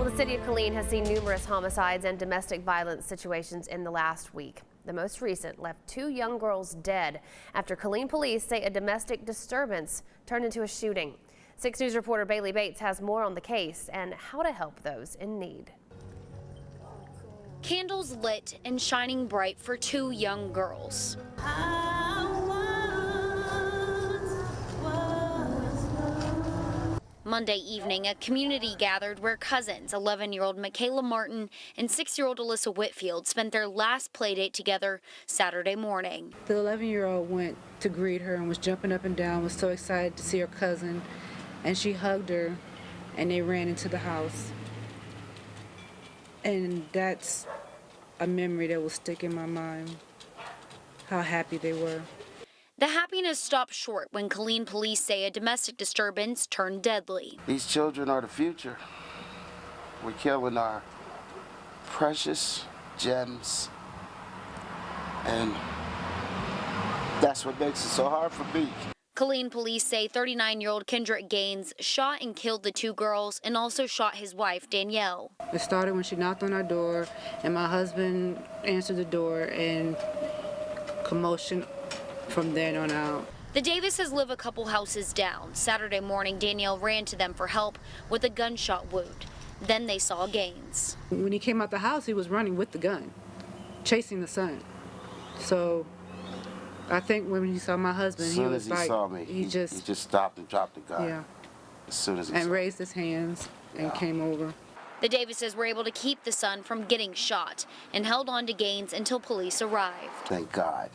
Well, the city of Killeen has seen numerous homicides and domestic violence situations in the last week. The most recent left 2 young girls dead after Killeen police say a domestic disturbance turned into a shooting. 6 News reporter Bailey Bates has more on the case and how to help those in need. Candles lit and shining bright for 2 young girls. Monday evening, a community gathered where cousins 11-year-old Makayla Martin and 6-year-old Alyssa Whitfield spent their last play date together Saturday morning. The 11-year-old went to greet her and was jumping up and down, was so excited to see her cousin, and she hugged her and they ran into the house. And that's a memory that will stick in my mind, how happy they were. The happiness stopped short when Killeen police say a domestic disturbance turned deadly. These children are the future. We're killing our precious gems, and that's what makes it so hard for me. Killeen police say 39-year-old Kendrick Gaines shot and killed the 2 girls and also shot his wife, Danielle. It started when she knocked on our door, and my husband answered the door, and commotion from then on out. The Davises live a couple houses down. Saturday morning, Danielle ran to them for help with a gunshot wound. Then they saw Gaines. When he came out the house, he was running with the gun, chasing the son. So I think when he saw my husband, he was like, saw me, he just stopped and dropped the gun. Yeah. As soon as he and saw raised his hands and came over. The Davises were able to keep the son from getting shot and held on to Gaines until police arrived. Thank God.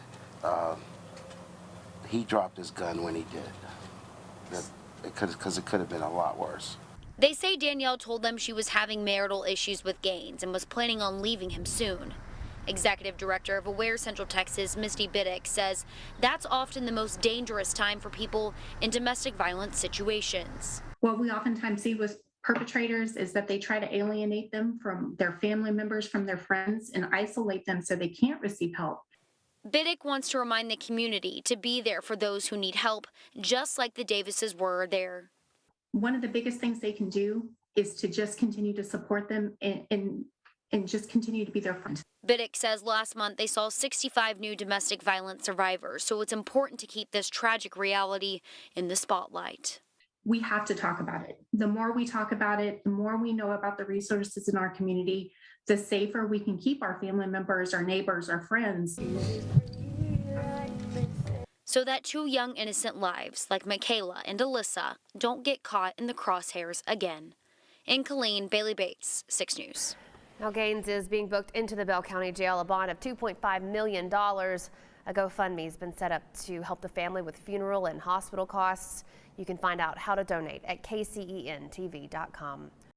He dropped his gun when he did, because it could have been a lot worse. They say Danielle told them she was having marital issues with Gaines and was planning on leaving him soon. Executive Director of Aware Central Texas, Misty Biddick, says that's often the most dangerous time for people in domestic violence situations. What we oftentimes see with perpetrators is that they try to alienate them from their family members, from their friends, and isolate them so they can't receive help. Biddick wants to remind the community to be there for those who need help, just like the Davises were there. One of the biggest things they can do is to just continue to support them and just continue to be their friend. Biddick says last month they saw 65 new domestic violence survivors, so it's important to keep this tragic reality in the spotlight. We have to talk about it. The more we talk about it, the more we know about the resources in our community, the safer we can keep our family members, our neighbors, our friends. So that 2 young innocent lives, like Makayla and Alyssa, don't get caught in the crosshairs again. In Killeen, Bailey Bates, 6 News. Now Gaines is being booked into the Bell County Jail, a bond of $2.5 million. A GoFundMe has been set up to help the family with funeral and hospital costs. You can find out how to donate at kcentv.com.